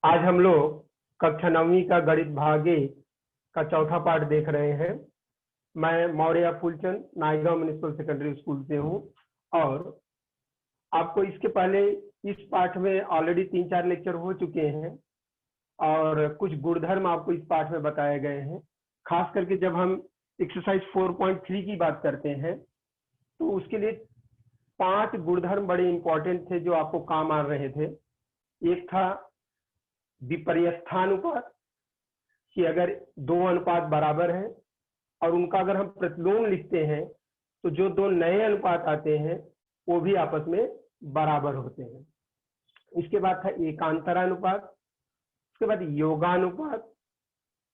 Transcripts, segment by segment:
आज हम लोग कक्षा 9वीं का गणित भाग ए का चौथा पाठ देख रहे हैं। मैं Maurya Phoolchand Naigaon municipal secondary school से हूँ और आपको इसके पहले इस पाठ में ऑलरेडी 3-4 लेक्चर हो चुके हैं और कुछ गुणधर्म आपको इस पाठ में बताए गए हैं। खास करके जब हम एक्सरसाइज 4.3 की बात करते हैं तो उसके लिए 5 गुणधर्म बड़े इंपॉर्टेंट थे जो आपको काम आ रहे थे। एक था विपर्यस्थानुपात, कि अगर 2 अनुपात बराबर है और उनका अगर हम प्रतिलोम लिखते हैं तो जो 2 नए अनुपात आते हैं वो भी आपस में बराबर होते हैं। इसके बाद था एकांतरानुपात, उसके बाद योगानुपात,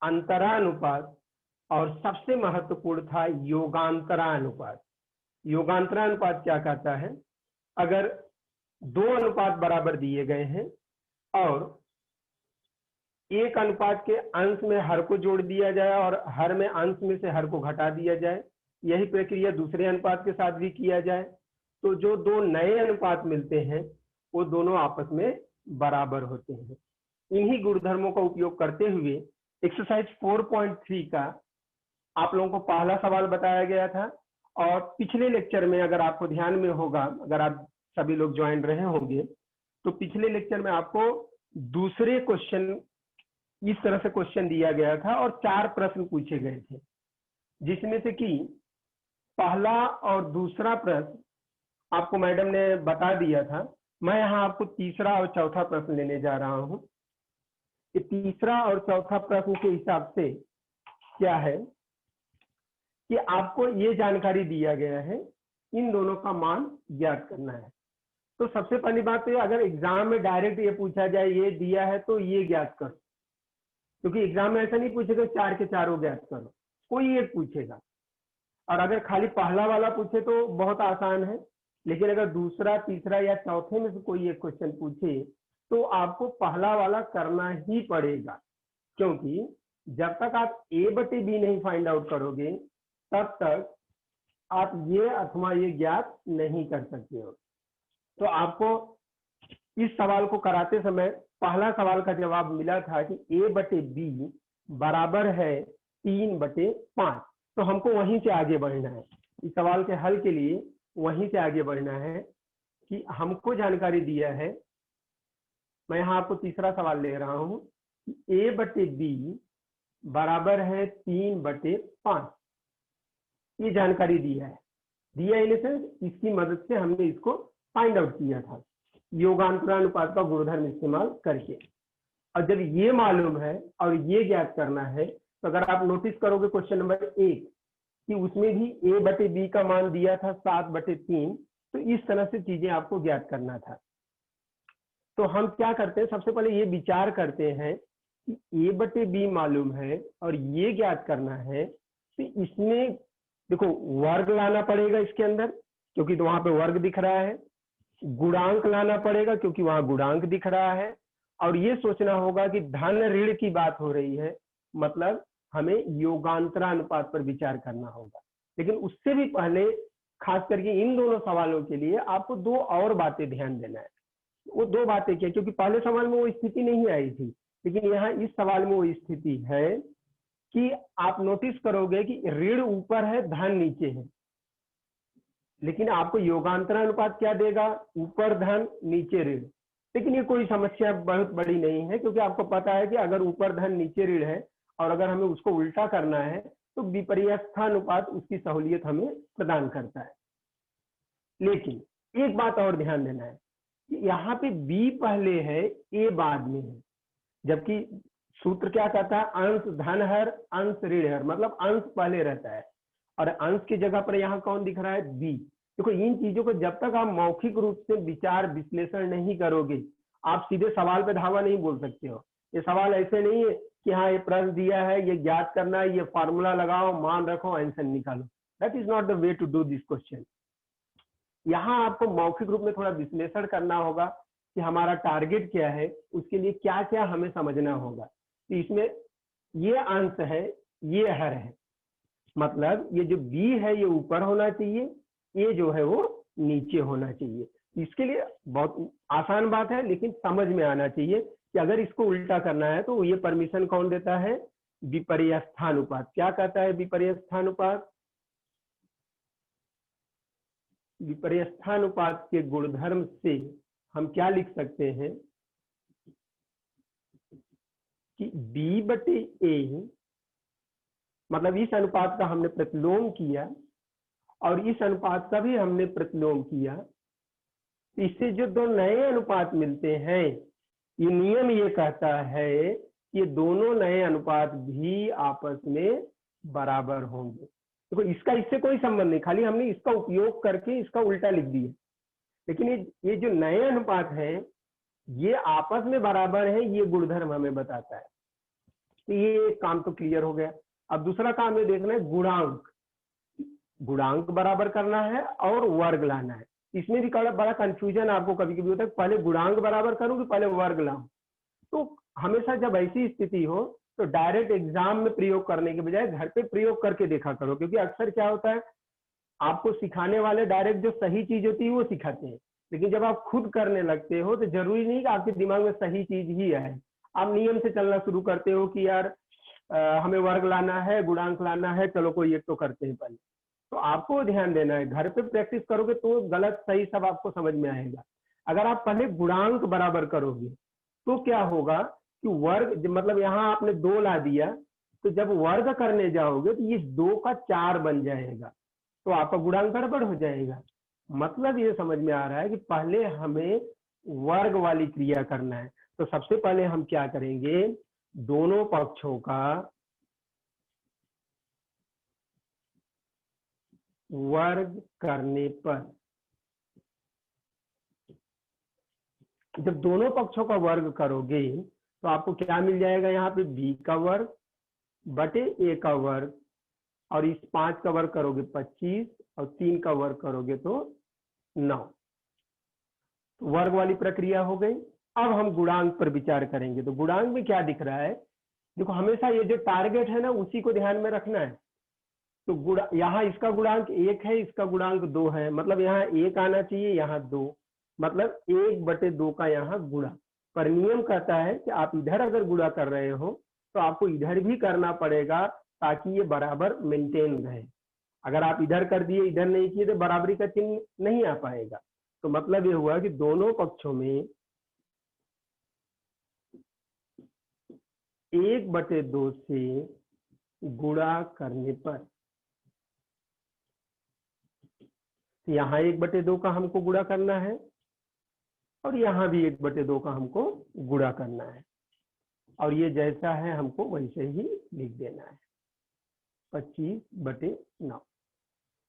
अंतरानुपात और सबसे महत्वपूर्ण था योगांतरानुपात। योगांतरानुपात क्या कहता है? अगर 2 अनुपात बराबर दिए गए हैं और एक अनुपात के अंश में हर को जोड़ दिया जाए और हर में अंश में से हर को घटा दिया जाए, यही प्रक्रिया दूसरे अनुपात के साथ भी किया जाए, तो जो 2 नए अनुपात मिलते हैं वो दोनों आपस में बराबर होते हैं। इन्हीं गुणधर्मों का उपयोग करते हुए एक्सरसाइज 4.3 का आप लोगों को पहला सवाल बताया गया था और पिछले लेक्चर में अगर आपको ध्यान में होगा, अगर आप सभी लोग ज्वाइन रहे होंगे तो पिछले लेक्चर में आपको दूसरे क्वेश्चन इस तरह से क्वेश्चन दिया गया था और 4 प्रश्न पूछे गए थे, जिसमें से कि पहला और दूसरा प्रश्न आपको मैडम ने बता दिया था। मैं यहाँ आपको तीसरा और चौथा प्रश्न लेने जा रहा हूँ। कि तीसरा और चौथा प्रश्न के हिसाब से क्या है कि आपको ये जानकारी दिया गया है, इन दोनों का मान ज्ञात करना है। तो सबसे पहली बात तो अगर एग्जाम में डायरेक्ट ये पूछा जाए ये दिया है तो ये ज्ञात करो, क्योंकि एग्जाम में ऐसा नहीं पूछेगा 4 के चारों ज्ञात करो, कोई एक पूछेगा। और अगर खाली पहला वाला पूछे तो बहुत आसान है, लेकिन अगर दूसरा, तीसरा या चौथे में से कोई एक क्वेश्चन पूछे तो आपको पहला वाला करना ही पड़ेगा, क्योंकि जब तक आप A/B नहीं फाइंड आउट करोगे तब तक आप ये अथवा ये ज्ञात नहीं कर सकते हो। तो आपको इस सवाल को कराते समय पहला सवाल का जवाब मिला था कि A/B बराबर है 3/5। तो हमको वहीं से आगे बढ़ना है, इस सवाल के हल के लिए वहीं से आगे बढ़ना है कि हमको जानकारी दिया है। मैं यहाँ आपको तीसरा सवाल ले रहा हूँ कि A/B बराबर है 3/5। ये जानकारी दिया है, इन सेंस इसकी मदद से हमने इसको फाइंड आउट किया था योगांतरानुपात का गुणधर्म इस्तेमाल करके। और जब ये मालूम है और ये ज्ञात करना है तो अगर आप नोटिस करोगे क्वेश्चन नंबर 1 कि उसमें भी A/B का मान दिया था 7/3। तो इस तरह से चीजें आपको ज्ञात करना था। तो हम क्या करते हैं, सबसे पहले ये विचार करते हैं कि A/B मालूम है और ये ज्ञात करना है, तो इसमें देखो वर्ग लाना पड़ेगा इसके अंदर, क्योंकि तो वहां पे वर्ग दिख रहा है। गुणांक लाना पड़ेगा क्योंकि वहां गुणांक दिख रहा है। और ये सोचना होगा कि धन ऋण की बात हो रही है, मतलब हमें योगांतरानुपात पर विचार करना होगा। लेकिन उससे भी पहले खास करके इन दोनों सवालों के लिए आपको 2 और बातें ध्यान देना है। वो 2 बातें क्या, क्योंकि पहले सवाल में वो स्थिति नहीं आई थी, लेकिन यहाँ इस सवाल में वो स्थिति है कि आप नोटिस करोगे कि ऋण ऊपर है, धन नीचे है, लेकिन आपको योगांतरानुपात क्या देगा? ऊपर धन नीचे ऋण। लेकिन ये कोई समस्या बहुत बड़ी नहीं है, क्योंकि आपको पता है कि अगर ऊपर धन नीचे ऋण है और अगर हमें उसको उल्टा करना है तो विपर्यस्थानुपात उसकी सहूलियत हमें प्रदान करता है। लेकिन एक बात और ध्यान देना है कि यहाँ पे B पहले है, A बाद में है, जबकि सूत्र क्या कहता है? अंश धन हर अंश ऋण हर, मतलब अंश पहले रहता है और अंश की जगह पर यहाँ कौन दिख रहा है? B। देखो इन चीजों को जब तक आप मौखिक रूप से विचार विश्लेषण नहीं करोगे आप सीधे सवाल पे धावा नहीं बोल सकते हो। ये सवाल ऐसे नहीं है कि हाँ ये प्रश्न दिया है, ये ज्ञात करना है, ये फॉर्मूला लगाओ, मान रखो, आंसर निकालो। That is not the way to do this question. यहाँ आपको मौखिक रूप में थोड़ा विश्लेषण करना होगा कि हमारा टारगेट क्या है, उसके लिए क्या क्या हमें समझना होगा। तो इसमें ये अंश है, ये हर है, मतलब ये जो B है ये ऊपर होना चाहिए, ये जो है वो नीचे होना चाहिए। इसके लिए बहुत आसान बात है, लेकिन समझ में आना चाहिए कि अगर इसको उल्टा करना है तो ये परमिशन कौन देता है? विपर्यस्थानुपात। क्या कहता है विपर्यस्थानुपात? विपर्यस्थानुपात के गुणधर्म से हम क्या लिख सकते हैं कि B/A, मतलब इस अनुपात का हमने प्रतिलोम किया और इस अनुपात का भी हमने प्रतिलोम किया, इससे जो दो नए अनुपात मिलते हैं, ये नियम ये कहता है कि दोनों नए अनुपात भी आपस में बराबर होंगे। देखो इसका इससे कोई संबंध नहीं, खाली हमने इसका उपयोग करके इसका उल्टा लिख दिया, लेकिन ये जो नए अनुपात हैं ये आपस में बराबर है, ये गुणधर्म हमें बताता है। तो ये काम तो क्लियर हो गया। अब दूसरा काम ये देखना है गुणांक, गुणांक बराबर करना है और वर्ग लाना है। इसमें भी बड़ा कंफ्यूजन आपको कभी कभी होता है, पहले गुणांक बराबर करूं कि पहले वर्ग लाऊं। तो हमेशा जब ऐसी स्थिति हो तो डायरेक्ट एग्जाम में प्रयोग करने के बजाय घर पे प्रयोग करके देखा करो, क्योंकि अक्सर क्या होता है आपको सिखाने वाले डायरेक्ट जो सही चीज होती है वो सिखाते हैं, लेकिन जब आप खुद करने लगते हो तो जरूरी नहीं कि आपके दिमाग में सही चीज ही आए। आप नियम से चलना शुरू करते हो कि यार हमें वर्ग लाना है, गुणांक लाना है, चलो कोई एक तो करते हैं पहले। तो आपको ध्यान देना है, घर पे प्रैक्टिस करोगे तो गलत सही सब आपको समझ में आएगा। अगर आप पहले गुणांक बराबर करोगे तो क्या होगा कि वर्ग, मतलब यहाँ आपने 2 ला दिया, तो जब वर्ग करने जाओगे तो ये 2 का 4 बन जाएगा, तो आपका गुणांक गड़बड़ हो जाएगा। मतलब ये समझ में आ रहा है कि पहले हमें वर्ग वाली क्रिया करना है। तो सबसे पहले हम क्या करेंगे, दोनों पक्षों का वर्ग करने पर, जब दोनों पक्षों का वर्ग करोगे तो आपको क्या मिल जाएगा, यहाँ पे b का वर्ग बटे a का वर्ग, और इस 5 का वर्ग करोगे 25 और 3 का वर्ग करोगे तो 9। तो वर्ग वाली प्रक्रिया हो गई। अब हम गुणांक पर विचार करेंगे। तो गुणांक में क्या दिख रहा है, देखो हमेशा ये जो टारगेट है ना उसी को ध्यान में रखना है। तो यहाँ इसका गुणांक 1 है, इसका गुणांक 2 है, मतलब यहाँ 1 आना चाहिए, यहाँ 2, मतलब 1/2 का यहाँ गुणा। पर नियम कहता है कि आप इधर अगर गुणा कर रहे हो तो आपको इधर भी करना पड़ेगा ताकि ये बराबर मेंटेन रहे। अगर आप इधर कर दिए इधर नहीं किए तो बराबरी का चिन्ह नहीं आ पाएगा। तो मतलब ये हुआ कि दोनों पक्षों में 1/2 से गुणा करने पर, यहाँ 1/2 का हमको गुणा करना है और यहाँ भी 1/2 का हमको गुणा करना है, और ये जैसा है हमको वैसे ही लिख देना है 25/9।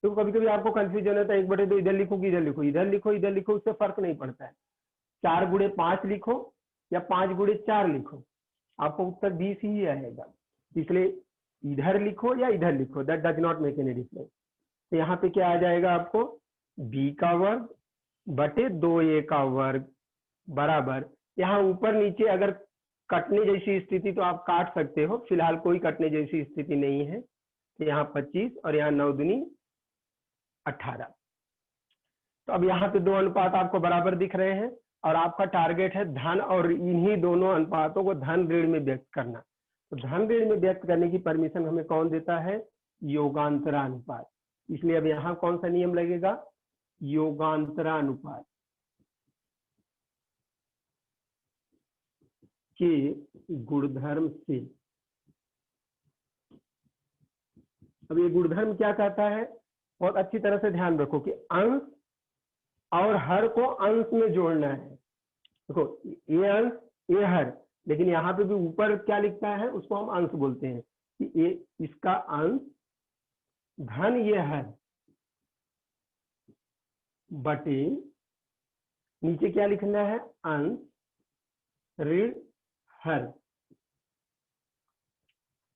तो कभी कभी आपको कंफ्यूजन होता है 1/2 इधर लिखो कि इधर लिखो, इधर लिखो इधर लिखो, उससे फर्क नहीं पड़ता है। 4 गुणे 5 लिखो या 5 गुणे 4 लिखो, आपको उत्तर 20 ही आएगा। इसलिए इधर लिखो या इधर लिखो, that does not make any difference. तो यहाँ पे क्या आ जाएगा आपको, b का वर्ग बटे 2a का वर्ग बराबर, यहाँ ऊपर नीचे अगर कटने जैसी स्थिति तो आप काट सकते हो, फिलहाल कोई कटने जैसी स्थिति नहीं है। तो यहाँ 25 और यहाँ 9 दूनी 18। तो अब यहाँ पे 2 अनुपात आपको बराबर दिख रहे हैं और आपका टारगेट है धन और इन्हीं दोनों अनुपातों को धन ऋण में व्यक्त करना। तो धन ऋण में व्यक्त करने की परमिशन हमें कौन देता है, योगांतरानुपात। इसलिए अब यहाँ कौन सा नियम लगेगा, योगांतरानुपात के गुणधर्म से। अब ये गुणधर्म क्या कहता है, बहुत अच्छी तरह से ध्यान रखो कि अंश और हर को अंश में जोड़ना है। देखो ये अंश ये हर, लेकिन यहाँ पे भी ऊपर क्या लिखता है उसको हम अंश बोलते हैं कि ये इसका अंश धन ये हर बटे नीचे क्या लिखना है, अंश ऋण हर।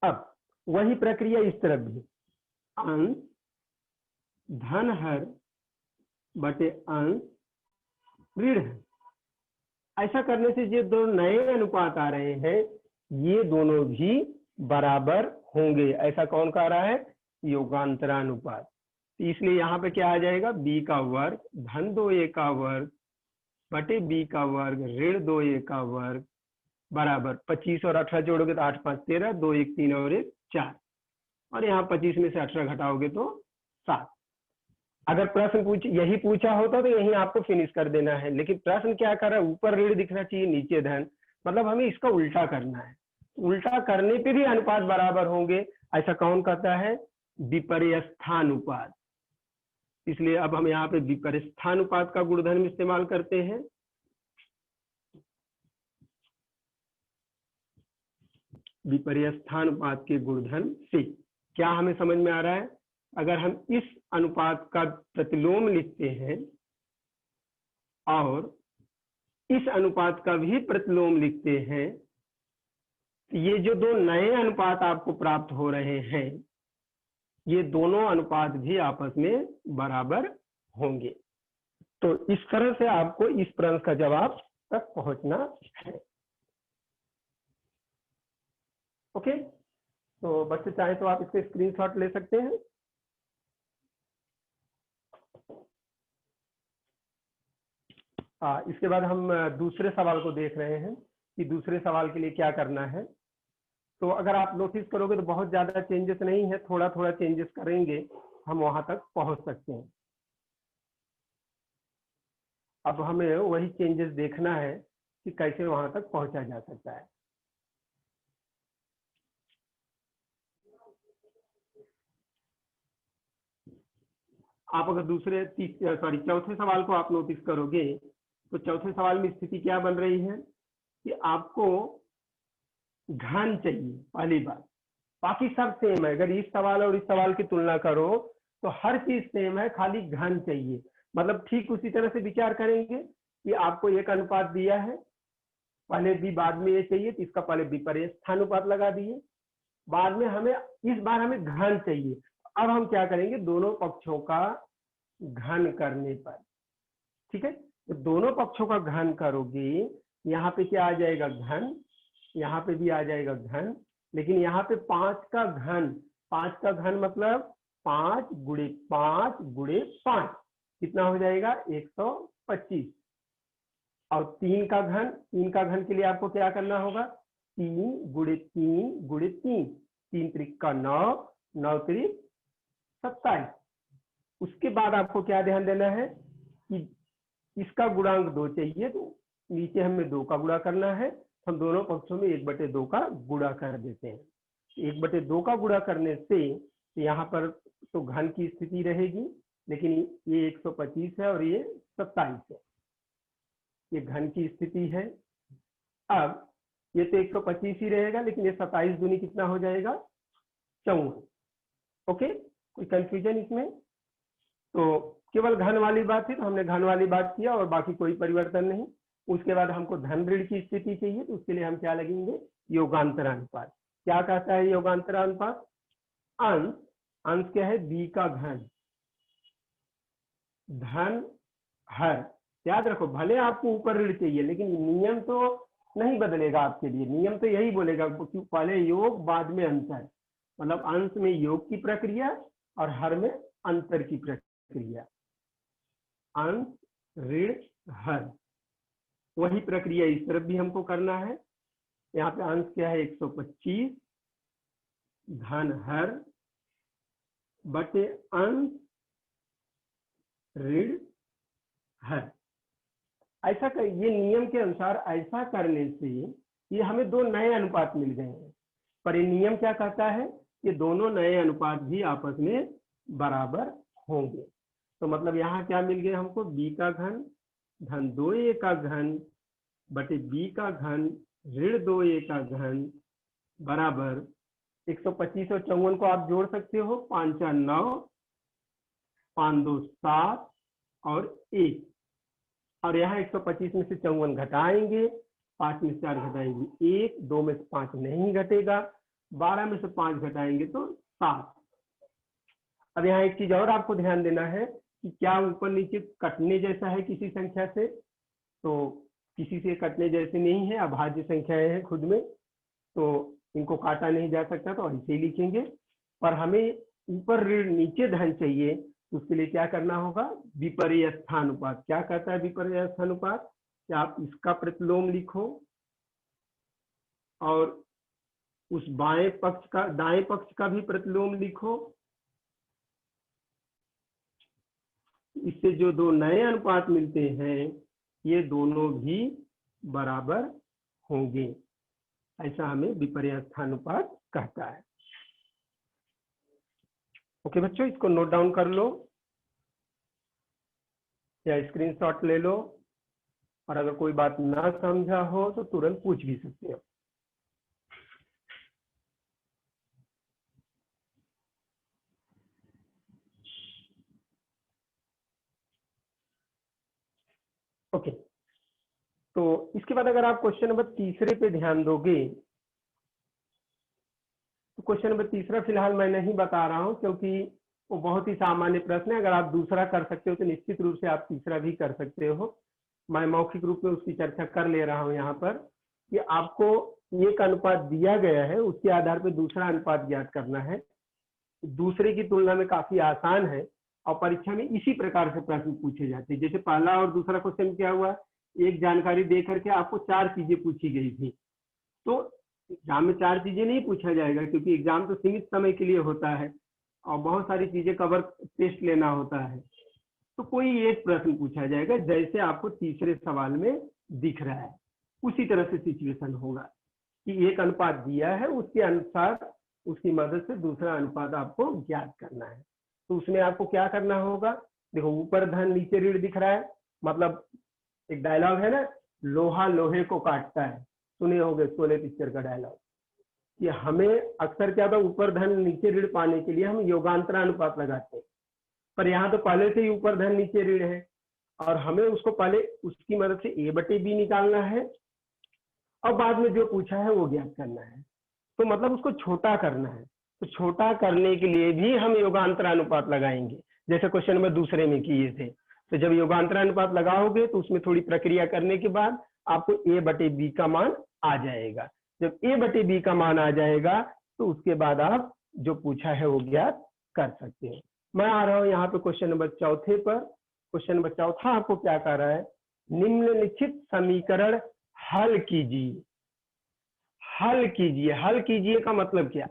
अब वही प्रक्रिया इस तरफ भी, अंश धन हर बटे अंश ऋण हर। ऐसा करने से जो दो नए अनुपात आ रहे हैं ये दोनों भी बराबर होंगे। ऐसा कौन कह रहा है, योगांतरानुपात। इसलिए यहाँ पे क्या आ जाएगा, b का वर्ग धन 2a का वर्ग बटे b का वर्ग ऋण 2a का वर्ग बराबर 25 और 18 जोड़ोगे तो 8 5 13, 2 1 3 और 1 4, और यहाँ 25 में से 18 घटाओगे तो 7। अगर प्रश्न यही पूछा होता तो यही आपको फिनिश कर देना है, लेकिन प्रश्न क्या कर रहा है, ऊपर ऋण दिखना चाहिए नीचे धन, मतलब हमें इसका उल्टा करना है। उल्टा करने पे भी अनुपात बराबर होंगे, ऐसा कौन कहता है, विपर्यस्थानुपात। इसलिए अब हम यहाँ पे विपर्यस्थानुपात का गुणधर्म इस्तेमाल करते हैं। विपर्यस्थानुपात के गुणधर्म से क्या हमें समझ में आ रहा है, अगर हम इस अनुपात का प्रतिलोम लिखते हैं और इस अनुपात का भी प्रतिलोम लिखते हैं, तो ये जो दो नए अनुपात आपको प्राप्त हो रहे हैं, ये दोनों अनुपात भी आपस में बराबर होंगे। तो इस तरह से आपको इस प्रश्न का जवाब तक पहुंचना है। ओके, तो बच्चे चाहे तो आप इसके स्क्रीनशॉट ले सकते हैं। इसके बाद हम दूसरे सवाल को देख रहे हैं कि दूसरे सवाल के लिए क्या करना है। तो अगर आप नोटिस करोगे तो बहुत ज्यादा चेंजेस नहीं है, थोड़ा थोड़ा चेंजेस करेंगे हम वहां तक पहुंच सकते हैं। अब हमें वही चेंजेस देखना है कि कैसे वहां तक पहुंचा जा सकता है। आप अगर चौथे सवाल को आप नोटिस करोगे तो चौथे सवाल में स्थिति क्या बन रही है कि आपको घन चाहिए, पहली बात। बाकी सब सेम है, अगर इस सवाल और इस सवाल की तुलना करो तो हर चीज सेम है, खाली घन चाहिए। मतलब ठीक उसी तरह से विचार करेंगे कि आपको एक अनुपात दिया है, पहले भी बाद में ये चाहिए तो इसका पहले विपर्यस्थानुपात लगा दिए, बाद में हमें इस बार हमें घन चाहिए। अब हम क्या करेंगे, दोनों पक्षों का घन करने पर, ठीक है, तो दोनों पक्षों का घन करोगे, यहाँ पे क्या आ जाएगा घन, यहाँ पे भी आ जाएगा घन, लेकिन यहाँ पे 5 का घन मतलब 5 गुणे 5 गुणे 5 कितना हो जाएगा 125। और 3 का घन के लिए आपको क्या करना होगा, 3 गुणे 3 गुणे 3, 3 त्रिक का 9, 9 त्रिक 27। उसके बाद आपको क्या ध्यान देना है कि इसका गुणांक 2 चाहिए, तो नीचे हमें 2 का गुणा करना है, हम दोनों पक्षों में 1/2 का गुणा कर देते हैं। 1/2 का गुणा करने से यहाँ पर तो घन की स्थिति रहेगी, लेकिन ये 125 है और ये 27 है, ये घन की स्थिति है। अब ये तो 125 ही रहेगा, लेकिन ये 27 दूनी कितना हो जाएगा 54। ओके, कोई कंफ्यूजन इसमें? तो केवल घन वाली बात थी तो हमने घन वाली बात किया और बाकी कोई परिवर्तन नहीं। उसके बाद हमको धन ऋण की स्थिति चाहिए, तो उसके लिए हम क्या लगेंगे, योगांतर अनुपात। क्या कहता है योगांतर अनुपात, अंश क्या है, बी का घन धन हर। याद रखो, भले आपको ऊपर ऋण चाहिए लेकिन नियम तो नहीं बदलेगा आपके लिए, नियम तो यही बोलेगा कि पहले योग बाद में अंतर, मतलब अंश में योग की प्रक्रिया और हर में अंतर की प्रक्रिया। अंश ऋण हर, वही प्रक्रिया इस तरफ भी हमको करना है। यहाँ पे अंश क्या है 125 धन हर बटे अंश ऋण हर। ऐसा कर, ये नियम के अनुसार ऐसा करने से ये हमें 2 नए अनुपात मिल गए हैं, पर ये नियम क्या कहता है, ये दोनों नए अनुपात भी आपस में बराबर होंगे। तो मतलब यहाँ क्या मिल गया हमको, बी का घन धन 2a का घन बटे बी का घन ऋण 2a का घन बराबर 125 और 54 को आप जोड़ सकते हो, 5 4 9, 5 2 7 और 1, और यहाँ 125 में से 54 घटाएंगे, 5 में से 4 घटाएंगे 1, 2 में से 5 नहीं घटेगा, 12 में से 5 घटाएंगे तो 7। अब यहाँ एक चीज और आपको ध्यान देना है कि क्या ऊपर नीचे कटने जैसा है किसी संख्या से, तो किसी से कटने जैसे नहीं है, अभाज्य संख्याएं हैं खुद में, तो इनको काटा नहीं जा सकता, तो ऐसे ही लिखेंगे। पर हमें ऊपर ऋण नीचे धन चाहिए, तो उसके लिए क्या करना होगा, विपर्यस्थानुपात। क्या कहता है विपर्यस्थानुपात, कि आप इसका प्रतिलोम लिखो और उस बाएं पक्ष का दाएं पक्ष का भी प्रतिलोम लिखो। इससे जो दो नए अनुपात मिलते हैं ये दोनों भी बराबर होंगे, ऐसा हमें विपर्यस्थानुपात कहता है। ओके बच्चों, इसको नोट डाउन कर लो या स्क्रीनशॉट ले लो, और अगर कोई बात ना समझा हो तो तुरंत पूछ भी सकते हो। ओके, तो इसके बाद अगर आप क्वेश्चन नंबर तीसरे पे ध्यान दोगे, तो क्वेश्चन नंबर तीसरा फिलहाल मैं नहीं बता रहा हूं क्योंकि वो बहुत ही सामान्य प्रश्न है। अगर आप दूसरा कर सकते हो तो निश्चित रूप से आप तीसरा भी कर सकते हो। मैं मौखिक रूप में उसकी चर्चा कर ले रहा हूं यहाँ पर कि आपको एक अनुपात दिया गया है, उसके आधार पर दूसरा अनुपात ज्ञात करना है। दूसरे की तुलना में काफी आसान है और परीक्षा में इसी प्रकार से प्रश्न पूछे जाते हैं। जैसे पहला और दूसरा क्वेश्चन क्या हुआ, एक जानकारी दे करके आपको 4 चीजें पूछी गई थी। तो एग्जाम में 4 चीजें नहीं पूछा जाएगा क्योंकि एग्जाम तो सीमित समय के लिए होता है और बहुत सारी चीजें कवर टेस्ट लेना होता है। तो कोई एक प्रश्न पूछा जाएगा जैसे आपको तीसरे सवाल में दिख रहा है, उसी तरह से सिचुएशन होगा कि एक अनुपात दिया है, उसके अनुसार उसकी मदद से दूसरा अनुपात आपको ज्ञात करना है। तो उसमें आपको क्या करना होगा, देखो ऊपर धन नीचे ऋण दिख रहा है, मतलब एक डायलॉग है ना, लोहा लोहे को काटता है, सुने होंगे शोले पिक्चर का डायलॉग, कि हमें अक्सर क्या था, ऊपर धन नीचे ऋण पाने के लिए हम योगांतरा अनुपात लगाते हैं, पर यहाँ तो पहले से ही ऊपर धन नीचे ऋण है और हमें उसको पहले उसकी मदद से A/B निकालना है और बाद में जो पूछा है वो ज्ञात करना है। तो मतलब उसको छोटा करना है। तो छोटा करने के लिए भी हम योगांतरा अनुपात लगाएंगे, जैसे क्वेश्चन नंबर दूसरे में किए थे। तो जब योगांतरा अनुपात लगाओगे तो उसमें थोड़ी प्रक्रिया करने के बाद आपको A/B का मान आ जाएगा। जब A/B का मान आ जाएगा तो उसके बाद आप जो पूछा है वो ज्ञात कर सकते हैं। मैं आ रहा हूं यहाँ पे क्वेश्चन नंबर चौथे पर। क्वेश्चन नंबर चौथा आपको क्या कर रहा है, निम्नलिखित समीकरण हल कीजिए। हल कीजिए, हल कीजिए का मतलब क्या,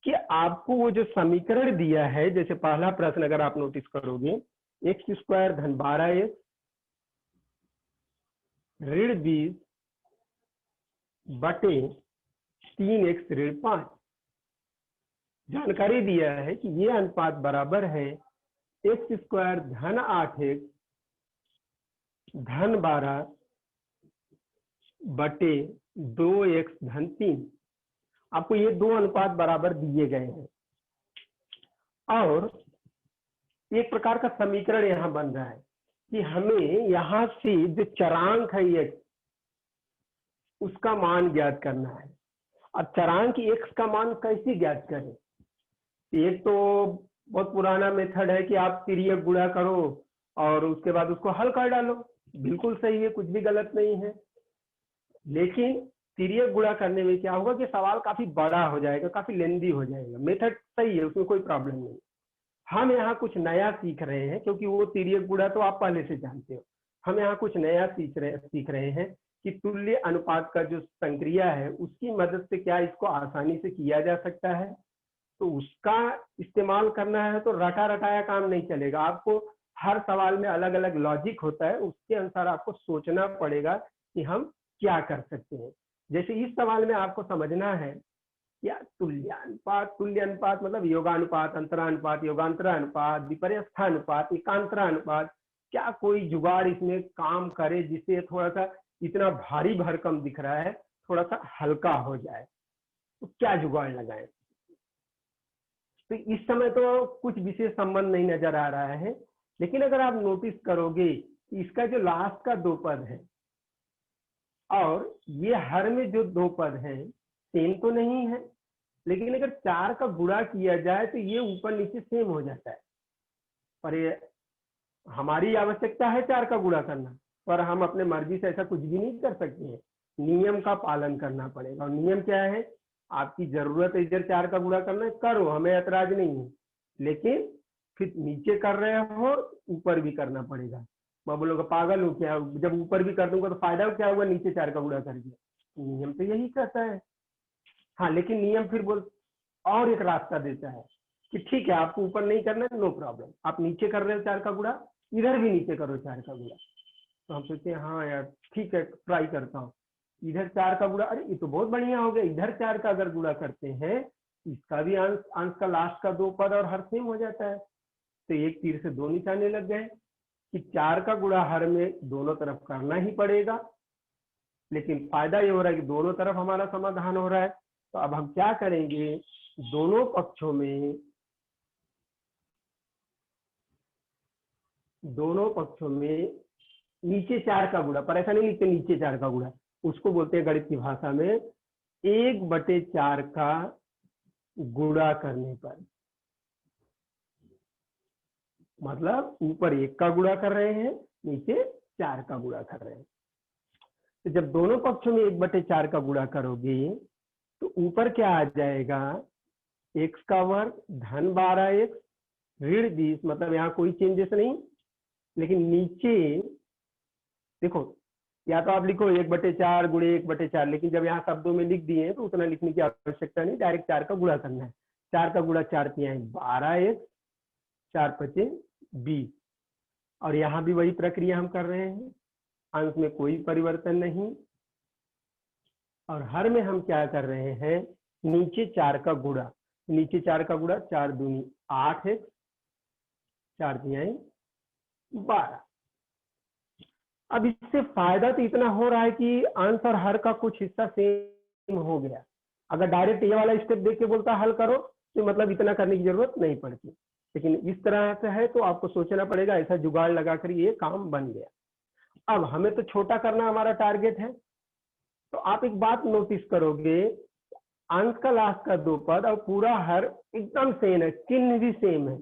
कि आपको वो जो समीकरण दिया है, जैसे पहला प्रश्न अगर आप नोटिस करोगे, x² धन 12x ऋण 20 बटे 3x ऋण 5, जानकारी दिया है कि ये अनुपात बराबर है x² धन 8x धन 12 बटे 2x धन 3। आपको ये दो अनुपात बराबर दिए गए हैं और एक प्रकार का समीकरण यहाँ बन रहा है कि हमें यहाँ से जो चरांक है x, उसका मान ज्ञात करना है। अब चरांक x का मान कैसे ज्ञात करें, एक तो बहुत पुराना मेथड है कि आप तिर्यक गुणा करो और उसके बाद उसको हल कर डालो, बिल्कुल सही है, कुछ भी गलत नहीं है। लेकिन तिर्यक गुणा करने में क्या होगा कि सवाल काफी बड़ा हो जाएगा, काफी लेंदी हो जाएगा। मेथड सही है, उसमें कोई प्रॉब्लम नहीं। हम यहाँ कुछ नया सीख रहे हैं क्योंकि वो तिर्यक गुणा तो आप पहले से जानते हो। हम यहाँ कुछ नया सीख रहे हैं कि तुल्य अनुपात का जो संक्रिया है उसकी मदद से क्या इसको आसानी से किया जा सकता है। तो उसका इस्तेमाल करना है तो रटा रटाया काम नहीं चलेगा। आपको हर सवाल में अलग अलग लॉजिक होता है, उसके अनुसार आपको सोचना पड़ेगा कि हम क्या कर सकते हैं। जैसे इस सवाल में आपको समझना है या तुल्य अनुपात मतलब योगानुपात, अंतरानुपात, योगांतरानुपात, विपर्यस्थानुपात, एकांतरानुपात, क्या कोई जुगाड़ इसमें काम करे जिससे थोड़ा सा इतना भारी भरकम दिख रहा है थोड़ा सा हल्का हो जाए, तो क्या जुगाड़ लगाएं। तो इस समय तो कुछ विशेष संबंध नहीं नजर आ रहा है, लेकिन अगर आप नोटिस करोगे कि इसका जो लास्ट का 2 पद है और ये हर में जो 2 पद हैं सेम तो नहीं है, लेकिन अगर 4 का गुणा किया जाए तो ये ऊपर नीचे सेम हो जाता है। पर ये हमारी आवश्यकता है 4 का गुणा करना, पर हम अपने मर्जी से ऐसा कुछ भी नहीं कर सकते हैं, नियम का पालन करना पड़ेगा। और नियम क्या है, आपकी जरूरत है इधर 4 का गुणा करना है, करो, हमें ऐतराज नहीं है, लेकिन फिर नीचे कर रहे हो ऊपर भी करना पड़ेगा। मैं बोलूंगा पागल हूँ क्या, जब ऊपर भी कर दूंगा तो फायदा क्या होगा नीचे 4 का गुणा करके। नियम तो यही कहता है। हाँ, लेकिन नियम फिर बोल और एक रास्ता देता है कि ठीक है, आपको ऊपर नहीं करना है, नो प्रॉब्लम, आप नीचे कर रहे हो 4 का गुणा, इधर भी नीचे करो 4 का गुणा। तो हम सोचते हैं हाँ यार ठीक है, ट्राई करता हूँ। इधर 4 का गुणा, अरे ये तो बहुत बढ़िया हो गया, इधर 4 का अगर गुणा करते हैं, इसका भी अंश अंश का लास्ट का 2 पद और हर सेम हो जाता है। तो एक तीर से 2 निशाने लग गए कि 4 का गुणा हर में दोनों तरफ करना ही पड़ेगा। लेकिन फायदा ये हो रहा है कि दोनों तरफ हमारा समाधान हो रहा है। तो अब हम क्या करेंगे, दोनों पक्षों में नीचे 4 का गुणा, पर ऐसा नहीं लिखते नीचे 4 का गुणा, उसको बोलते हैं गणित की भाषा में 1/4 का गुणा करने पर। मतलब ऊपर 1 का गुणा कर रहे हैं, नीचे 4 का गुणा कर रहे हैं। तो जब दोनों पक्षों में 1/4 का गुणा करोगे तो ऊपर क्या आ जाएगा, x का वर्ग धन 12x ऋण 20, मतलब यहाँ कोई चेंजेस नहीं। लेकिन नीचे देखो, या तो आप लिखो 1/4 गुणे 1/4, लेकिन जब यहाँ शब्दों में लिख दिए तो उतना लिखने की आवश्यकता नहीं, डायरेक्ट 4 का गुणा करना है। 4 का गुणा 4 तिहाई 12x, 4 पचे 20, और यहाँ भी वही प्रक्रिया हम कर रहे हैं, अंश में कोई परिवर्तन नहीं। और हर में हम क्या कर रहे हैं, नीचे 4 का गुणा, नीचे 4 का गुणा 4 दूनी 8x, 4 तिहाई 12। अब इससे फायदा तो इतना हो रहा है कि अंश और हर का कुछ हिस्सा सेम हो गया। अगर डायरेक्ट ये वाला स्टेप देख के बोलता हल करो तो मतलब इतना करने की जरूरत नहीं पड़ती, लेकिन इस तरह से है तो आपको सोचना पड़ेगा, ऐसा जुगाड़ लगाकर ये काम बन गया। अब हमें तो छोटा करना हमारा टारगेट है, तो आप एक बात नोटिस करोगे, अंश का लास्ट का 2 पद और पूरा हर एकदम सेम है, चिन्ह भी सेम है।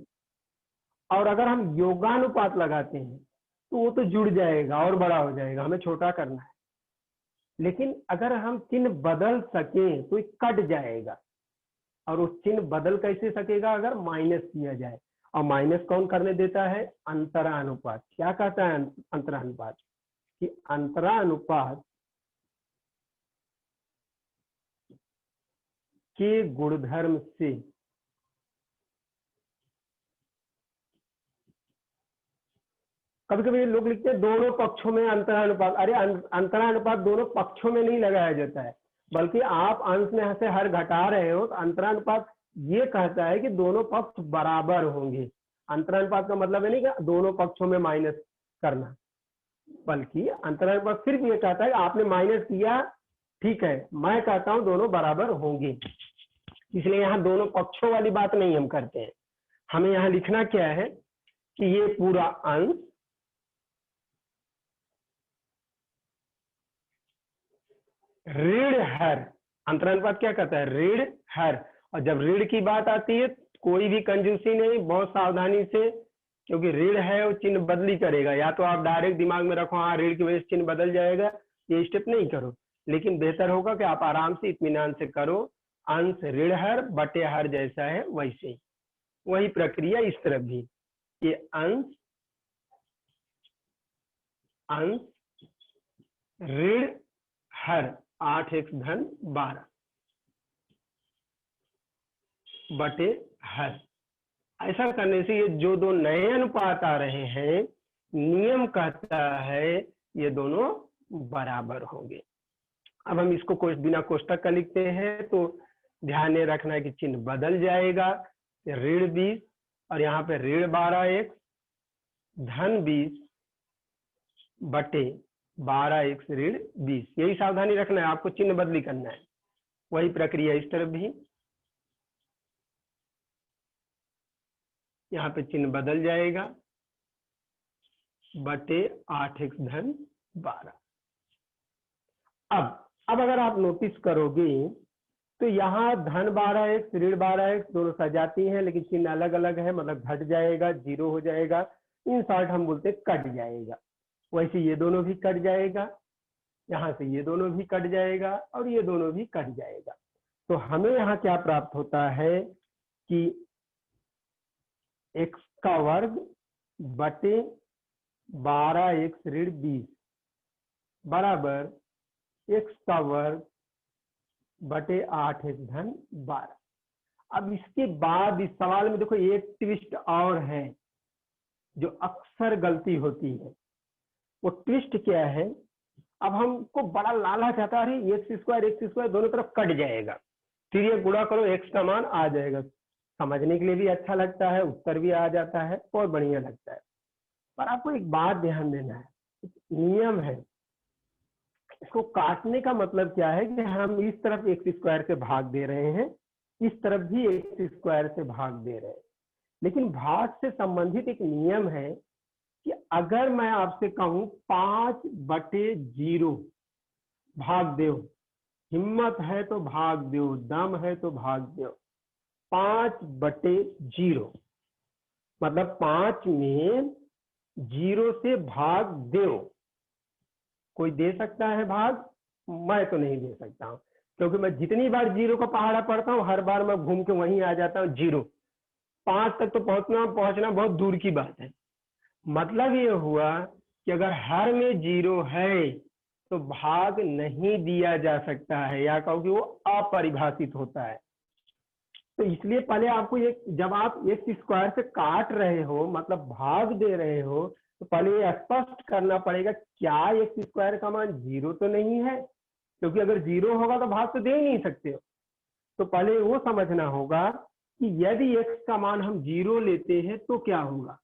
और अगर हम योगानुपात लगाते हैं तो वो तो जुड़ जाएगा और बड़ा हो जाएगा, हमें छोटा करना है। लेकिन अगर हम चिन्ह बदल सकें तो कट जाएगा, और उस चिन्ह बदल कैसे सकेगा, अगर माइनस किया जाए। और माइनस कौन करने देता है, अंतरानुपात। क्या कहता है अंतरानुपात, कि अंतरानुपात के गुणधर्म से कभी कभी लोग लिखते हैं दोनों पक्षों में अंतरानुपात। अरे अंतरानुपात दोनों पक्षों में नहीं लगाया जाता है, बल्कि आप अंश में से हर घटा रहे हो तो अंतरानुपात ये कहता है कि दोनों पक्ष बराबर होंगे। अंतरानुपात का मतलब है नहीं कि दोनों पक्षों में माइनस करना, बल्कि अंतरानुपात सिर्फ ये कहता है कि आपने माइनस किया, ठीक है, मैं कहता हूं दोनों बराबर होंगे। इसलिए यहाँ दोनों पक्षों वाली बात नहीं हम करते हैं। हमें यहाँ लिखना क्या है कि ये पूरा अंश ऋण हर, अंतरानुपात क्या कहता है, ऋण हर। और जब ऋण की बात आती है कोई भी कंजूसी नहीं, बहुत सावधानी से, क्योंकि ऋण है वो चिन्ह बदली करेगा। या तो आप डायरेक्ट दिमाग में रखो हाँ ऋण की वजह से चिन्ह बदल जाएगा, ये स्टेप नहीं करो। लेकिन बेहतर होगा कि आप आराम से इत्मीनान से करो, अंश ऋण हर बटे हर जैसा है वैसे ही, वही प्रक्रिया इस तरफ भी, ये अंश ऋण हर 8x धन 12 बटे हर। ऐसा करने से ये जो दो नए अनुपात आ रहे हैं, नियम कहता है ये दोनों बराबर होंगे। अब हम इसको बिना कोष्टक का लिखते हैं, तो ध्यान में रखना है कि चिन्ह बदल जाएगा, ऋण 20 और यहाँ पे ऋण 12x धन 20 बटे 12x ऋण 20, यही सावधानी रखना है, आपको चिन्ह बदली करना है। वही प्रक्रिया इस तरफ भी, यहाँ पे चिन्ह बदल जाएगा बटे 8x धन 12। अब अगर आप नोटिस करोगे तो यहाँ धन 12x ऋण 12x दोनों सजाती हैं, लेकिन चिन्ह अलग अलग है, मतलब घट जाएगा, 0 हो जाएगा, इन शॉर्ट हम बोलते कट जाएगा। वैसे ये दोनों भी कट जाएगा, यहाँ से ये दोनों भी कट जाएगा और ये दोनों भी कट जाएगा। तो हमें यहाँ क्या प्राप्त होता है कि x का वर्ग बटे 12x ऋण 20 बराबर एक्स का वर्ग बटे 8x धन 12। अब इसके बाद इस सवाल में देखो एक ट्विस्ट और है जो अक्सर गलती होती है। वो ट्विस्ट क्या है, अब हमको बड़ा लालच आता है, अरे एक्स स्क्वायर दोनों तरफ कट जाएगा, फिर ये गुणा करो एक्स का मान आ जाएगा। समझने के लिए भी अच्छा लगता है, उत्तर भी आ जाता है, बहुत बढ़िया लगता है। पर आपको एक बात ध्यान देना है, नियम है, इसको काटने का मतलब क्या है कि हम इस तरफ एक्स स्क्वायर से भाग दे रहे हैं, इस तरफ भी एक्स स्क्वायर से भाग दे रहे हैं, लेकिन भाग से संबंधित एक नियम है कि अगर मैं आपसे कहूं 5/0 भाग दो, हिम्मत है तो भाग दो, दम है तो भाग दो, 5/0 मतलब 5 में 0 से भाग दो। कोई दे सकता है भाग? मैं तो नहीं दे सकता हूं, क्योंकि मैं जितनी बार 0 का पहाड़ा पढ़ता हूं हर बार मैं घूम के वहीं आ जाता हूं 0। 5 तक तो पहुंचना बहुत दूर की बात है। मतलब ये हुआ कि अगर हर में 0 है तो भाग नहीं दिया जा सकता है, या कहो कि वो अपरिभाषित होता है। तो इसलिए पहले आपको जब आप एक्स स्क्वायर से काट रहे हो, मतलब भाग दे रहे हो, तो पहले ये स्पष्ट करना पड़ेगा क्या एक्स स्क्वायर का मान 0 तो नहीं है, क्योंकि अगर 0 होगा तो भाग तो दे ही नहीं सकते हो। तो पहले वो समझना होगा कि यदि x का मान हम 0 लेते हैं तो क्या होगा।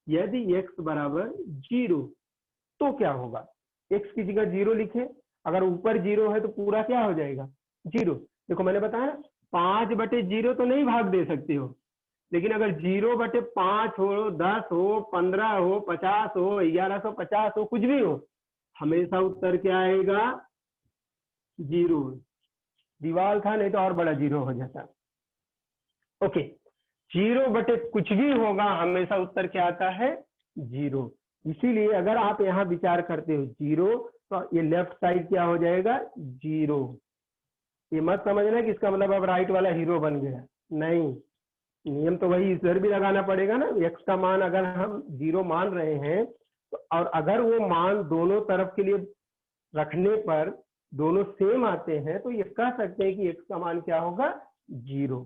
यदि x बराबर 0 तो क्या होगा, x की जगह 0 लिखे, अगर ऊपर 0 है तो पूरा क्या हो जाएगा 0। देखो मैंने बताया 5/0 तो नहीं भाग दे सकते हो, लेकिन अगर 0/5 हो, 10 हो, 15 हो, 50 हो, 1150 हो, कुछ भी हो, हमेशा उत्तर क्या आएगा 0। दीवार था नहीं तो और बड़ा 0 हो जाता। ओके, 0 कुछ भी होगा हमेशा उत्तर क्या आता है 0। इसीलिए अगर आप यहाँ विचार करते हो 0 तो ये लेफ्ट साइड क्या हो जाएगा 0। ये मत समझना कि इसका मतलब अब राइट वाला हीरो बन गया, नहीं, नियम तो वही इधर भी लगाना पड़ेगा ना। एक्स का मान अगर हम 0 मान रहे हैं तो, और अगर वो मान दोनों तरफ के लिए रखने पर दोनों सेम आते हैं तो ये कह सकते हैं कि एक्स का मान क्या होगा 0।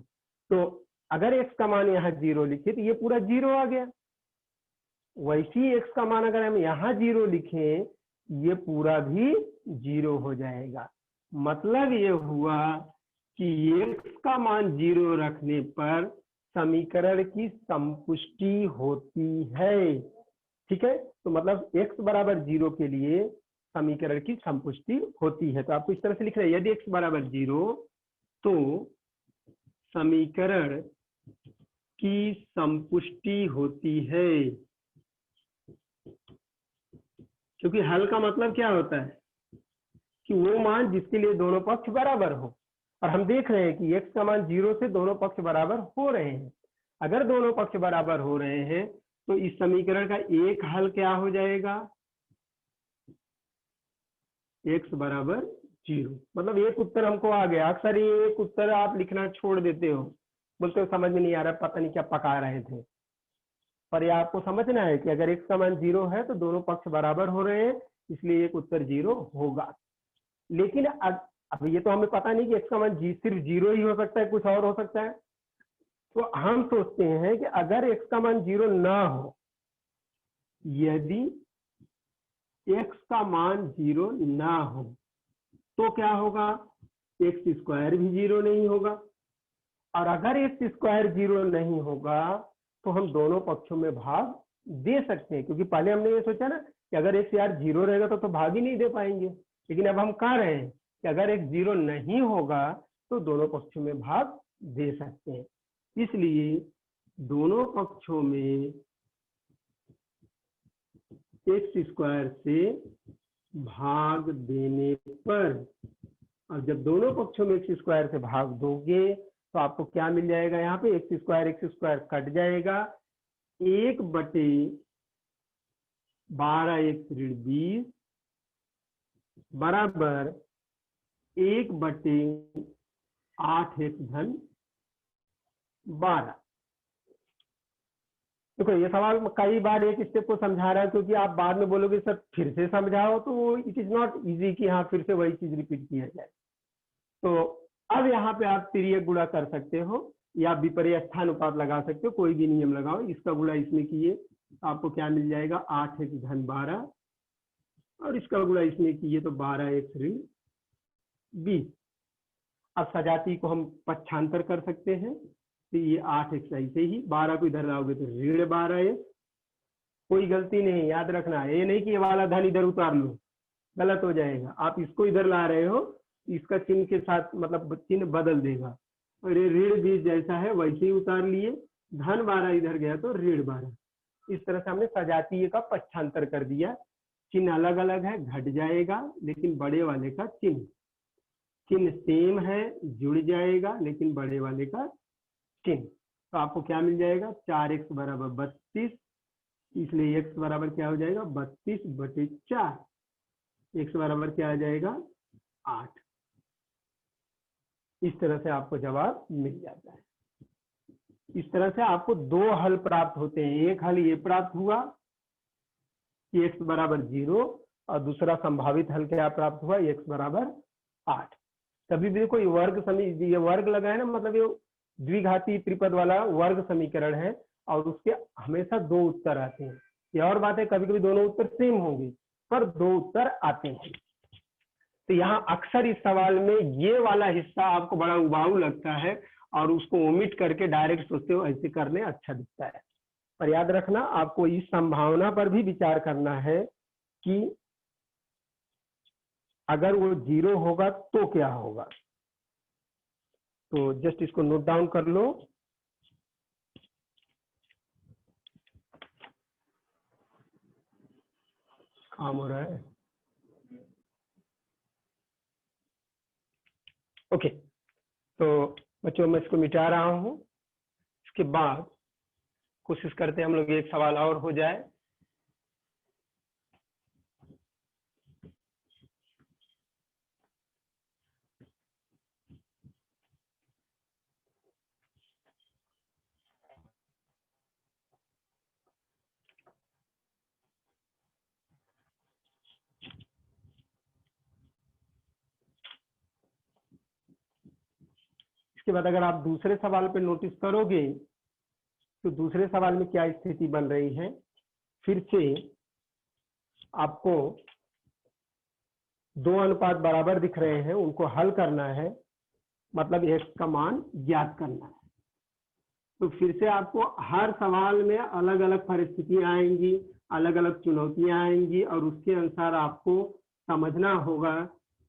तो अगर एक्स का मान यहाँ 0 लिखे तो ये पूरा 0 आ गया। वैसी एक्स का मान अगर हम यहाँ 0 लिखें, ये पूरा भी 0 हो जाएगा। मतलब ये हुआ कि एक्स का मान 0 रखने पर समीकरण की संपुष्टि होती है। ठीक है, तो मतलब x बराबर 0 के लिए समीकरण की संपुष्टि होती है। तो आपको इस तरह से लिख रहे हैं, यदि x बराबर 0 तो समीकरण की संपुष्टि होती है। क्योंकि हल का मतलब क्या होता है कि वो मान जिसके लिए दोनों पक्ष बराबर हो, और हम देख रहे हैं कि x का मान 0 से दोनों पक्ष बराबर हो रहे हैं। अगर दोनों पक्ष बराबर हो रहे हैं तो इस समीकरण का एक हल क्या हो जाएगा x बराबर 0। मतलब एक उत्तर हमको आ गया। अक्सर ये एक उत्तर आप लिखना छोड़ देते हो, बोलते हो समझ में नहीं आ रहा, पता नहीं क्या पका रहे थे। पर ये आपको समझना है कि अगर x का मान 0 है तो दोनों पक्ष बराबर हो रहे हैं, इसलिए एक उत्तर 0 होगा। लेकिन अब ये तो हमें पता नहीं कि x का मान सिर्फ 0 ही हो सकता है, कुछ और हो सकता है। तो हम सोचते हैं कि अगर x का मान 0 ना हो, यदि x का मान 0 ना हो तो क्या होगा, एक्स स्क्वायर भी 0 नहीं होगा। और अगर एक्स स्क्वायर 0 नहीं होगा तो हम दोनों पक्षों में भाग दे सकते हैं, क्योंकि पहले हमने ये सोचा ना कि अगर एक्स यार 0 रहेगा तो भाग ही नहीं दे पाएंगे। लेकिन अब हम कह रहे हैं कि अगर एक्स 0 नहीं होगा तो दोनों पक्षों में भाग दे सकते हैं। इसलिए दोनों पक्षों में एक्स स्क्वायर से भाग देने पर, और जब दोनों पक्षों में एक्स स्क्वायर से भाग दोगे तो आपको क्या मिल जाएगा, यहाँ पे एक्स स्क्वायर कट जाएगा, 1/12 x ऋण 20 बराबर 1/8 x धन 12। देखो ये सवाल कई बार एक स्टेप को समझा रहा है, क्योंकि आप बाद में बोलोगे सर फिर से समझाओ, तो इट इज नॉट इजी कि हाँ फिर से वही चीज रिपीट किया जाए। तो अब यहाँ पे आप तिर्यक गुणा कर सकते हो या विपर्यस्थानुपात लगा सकते हो, कोई भी नियम लगाओ। इसका गुणा इसमें किए तो आपको क्या मिल जाएगा, 8x धन 12, और इसका गुणा इसमें किए तो 12x ऋण 20। अब सजाती को हम पक्षांतर कर सकते हैं, तो ये 8x ऐसे ही, 12 को इधर लाओगे तो ऋण 12x। कोई गलती नहीं, याद रखना, ये नहीं कि ये वाला धन इधर उतार लो, गलत हो जाएगा। आप इसको इधर ला रहे हो, इसका चिन्ह के साथ मतलब चिन्ह बदल देगा, और ये ऋण 20 जैसा है वैसे ही उतार लिए, धन 12 इधर गया तो ऋण 12। इस तरह से हमने सजातीय का पक्षांतर कर दिया। चिन्ह अलग अलग है, घट जाएगा, लेकिन बड़े वाले का चिन्ह सेम है, जुड़ जाएगा, लेकिन बड़े वाले का चिन्ह। तो आपको क्या मिल जाएगा, 4x बराबर 32, इसलिए x बराबर क्या हो जाएगा, 32/4। x बराबर क्या आ जाएगा, 8। इस तरह से आपको जवाब मिल जाता है। इस तरह से आपको दो हल प्राप्त होते हैं। एक हल ये प्राप्त हुआ कि x बराबर 0, और दूसरा संभावित हल क्या प्राप्त हुआ, x बराबर 8। कभी भी कोई वर्ग ये वर्ग लगा है ना, मतलब ये द्विघाती त्रिपद वाला वर्ग समीकरण है, और उसके हमेशा दो उत्तर आते हैं। ये और बात है, कभी कभी दोनों उत्तर सेम होंगे, पर दो उत्तर आते हैं। तो यहाँ अक्सर इस सवाल में ये वाला हिस्सा आपको बड़ा उबाऊ लगता है, और उसको ओमिट करके डायरेक्ट सोचते हो ऐसे करने अच्छा दिखता है। पर याद रखना, आपको इस संभावना पर भी विचार करना है कि अगर वो 0 होगा तो क्या होगा। तो जस्ट इसको नोट डाउन कर लो। काम हो रहा है, ओके। तो बच्चों मैं इसको मिटा रहा हूं। इसके बाद कोशिश करते हैं हम लोग एक सवाल और हो जाए। इसके बाद अगर आप दूसरे सवाल पे नोटिस करोगे तो दूसरे सवाल में क्या स्थिति बन रही है, फिर से आपको दो अनुपात बराबर दिख रहे हैं, उनको हल करना है, मतलब x का मान ज्ञात करना है। तो फिर से आपको हर सवाल में अलग अलग परिस्थितियां आएंगी, अलग अलग चुनौतियां आएंगी, और उसके अनुसार आपको समझना होगा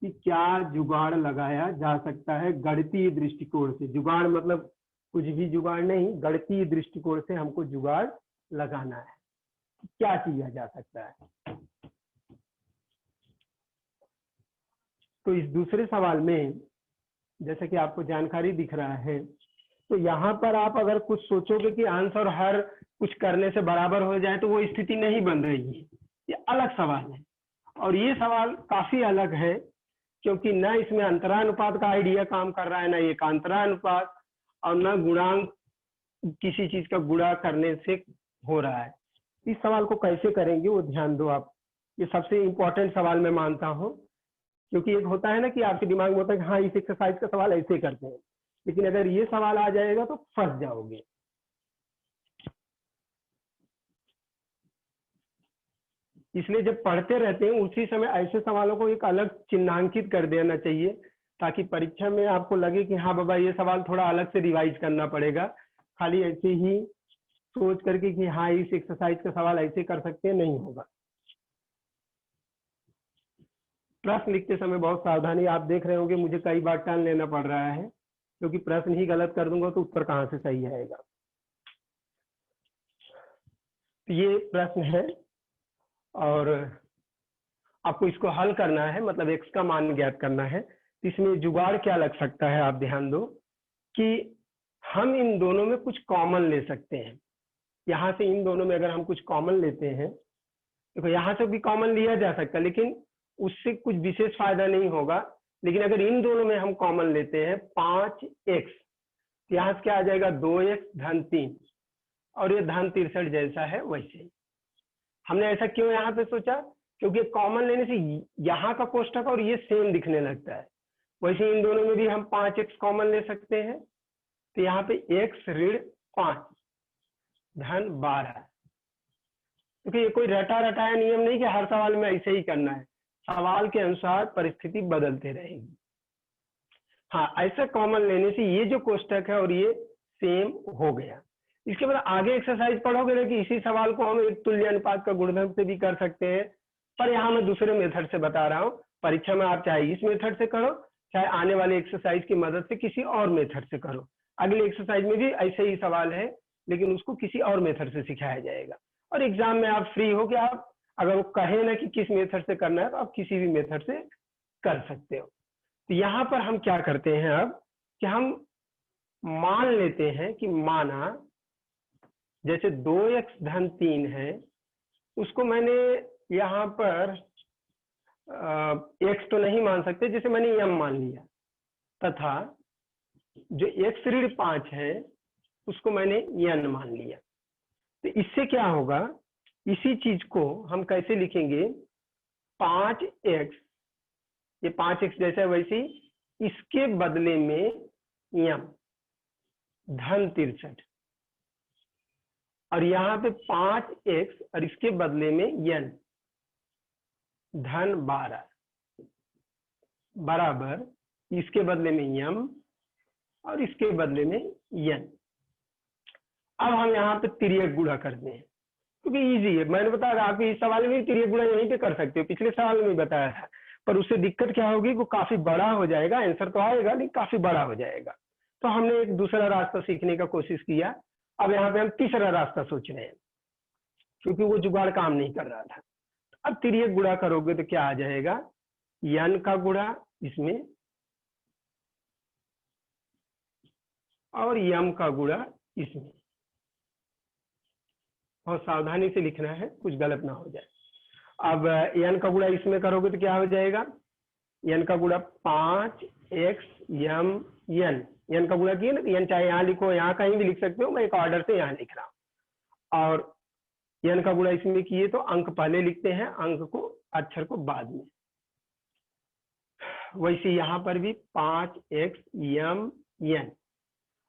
कि क्या जुगाड़ लगाया जा सकता है गणितीय दृष्टिकोण से। जुगाड़ मतलब कुछ भी जुगाड़ नहीं, गणितीय दृष्टिकोण से हमको जुगाड़ लगाना है, क्या किया जा सकता है। तो इस दूसरे सवाल में जैसा कि आपको जानकारी दिख रहा है, तो यहाँ पर आप अगर कुछ सोचोगे कि आंसर हर कुछ करने से बराबर हो जाए, तो वो स्थिति नहीं बन रही है। ये अलग सवाल है, और ये सवाल काफी अलग है, क्योंकि न इसमें अंतरानुपात का आइडिया काम कर रहा है, न एकांतरानुपात, और न गुणांक किसी चीज का गुणा करने से हो रहा है। इस सवाल को कैसे करेंगे वो ध्यान दो आप। ये सबसे इंपॉर्टेंट सवाल मैं मानता हूँ, क्योंकि एक होता है ना कि आपके दिमाग में होता है कि हाँ इस एक्सरसाइज का सवाल ऐसे करते हैं, लेकिन अगर ये सवाल आ जाएगा तो फंस जाओगे। इसलिए जब पढ़ते रहते हैं उसी समय ऐसे सवालों को एक अलग चिन्हांकित कर देना चाहिए, ताकि परीक्षा में आपको लगे कि हाँ बाबा ये सवाल थोड़ा अलग से रिवाइज करना पड़ेगा। खाली ऐसे ही सोच करके कि हाँ इस एक्सरसाइज का सवाल ऐसे कर सकते हैं, नहीं होगा। प्रश्न लिखते समय बहुत सावधानी, आप देख रहे होंगे मुझे कई बार टर्न लेना पड़ रहा है, क्योंकि प्रश्न ही गलत कर दूंगा तो उत्तर कहाँ से सही आएगा। तो ये प्रश्न है, और आपको इसको हल करना है, मतलब x का मान ज्ञात करना है। तो इसमें जुगाड़ क्या लग सकता है, आप ध्यान दो कि हम इन दोनों में कुछ कॉमन ले सकते हैं। यहाँ से इन दोनों में अगर हम कुछ कॉमन लेते हैं, देखो यहाँ से भी कॉमन लिया जा सकता है, लेकिन उससे कुछ विशेष फायदा नहीं होगा। लेकिन अगर इन दोनों में हम कॉमन लेते हैं 5x, यहाँ से क्या आ जाएगा 2x धन 3, और ये धन 63 जैसा है वैसे ही। हमने ऐसा क्यों यहाँ पे सोचा, क्योंकि कॉमन लेने से यहाँ का कोष्ठक और ये सेम दिखने लगता है। वैसे इन दोनों में भी हम 5x कॉमन ले सकते हैं, तो यहाँ पे x ऋण 5 धन 12, क्योंकि ये कोई रटा रटाया नियम नहीं कि हर सवाल में ऐसे ही करना है, सवाल के अनुसार परिस्थिति बदलते रहेगी। हाँ, ऐसा कॉमन लेने से ये जो कोष्ठक है और ये सेम हो गया। इसके बाद आगे एक्सरसाइज पढ़ोगे ना कि इसी सवाल को हम एक तुल्य अनुपात का गुणधर्म से भी कर सकते हैं, पर यहाँ मैं दूसरे मेथड से बता रहा हूँ। परीक्षा में आप चाहे इस मेथड से करो, चाहे आने वाले एक्सरसाइज की मदद से किसी और मेथड से करो। अगले एक्सरसाइज में भी ऐसे ही सवाल है, लेकिन उसको किसी और मेथड से सिखाया जाएगा। और एग्जाम में आप फ्री हो कि आप अगर वो कहे ना कि किस मेथड से करना है, तो आप किसी भी मेथड से कर सकते हो। तो यहाँ पर हम क्या करते हैं अब कि हम मान लेते हैं कि माना जैसे 2x धन 3 है, उसको मैंने यहाँ पर x तो नहीं मान सकते, जैसे मैंने m मान लिया, तथा जो x ऋण 5 है उसको मैंने n मान लिया। तो इससे क्या होगा, इसी चीज को हम कैसे लिखेंगे, 5x, ये 5x जैसा है वैसे ही इसके बदले में m धन 63, और यहाँ पे 5x और इसके बदले में n धन 12 बराबर इसके बदले में m और इसके बदले में n। अब हम यहाँ पे तिर्यक गुणा करते हैं, क्योंकि इजी है। मैंने बताया आप इस सवाल में तिर्यक गुणा यहीं पे कर सकते हो, पिछले सवाल में बताया था, पर उससे दिक्कत क्या होगी, वो काफी बड़ा हो जाएगा, आंसर तो आएगा लेकिन काफी बड़ा हो जाएगा। तो हमने एक दूसरा रास्ता सीखने का कोशिश किया। अब यहाँ पे हम तीसरा रास्ता सोच रहे हैं, क्योंकि वो जुगाड़ काम नहीं कर रहा था। अब तिर्यक गुणा करोगे तो क्या आ जाएगा, n का गुणा इसमें और m का गुणा इसमें। बहुत सावधानी से लिखना है, कुछ गलत ना हो जाए। अब n का गुणा इसमें करोगे तो क्या हो जाएगा, n का गुणा 5x m n, n का गुणा किए ना, n चाहे यहाँ लिखो, यहाँ कहीं भी लिख सकते हो, मैं एक ऑर्डर से यहाँ लिख रहा हूँ। और n का गुणा इसमें किए तो अंक पहले लिखते हैं, अंक को अक्षर को बाद में। वैसे यहाँ पर भी 5x m n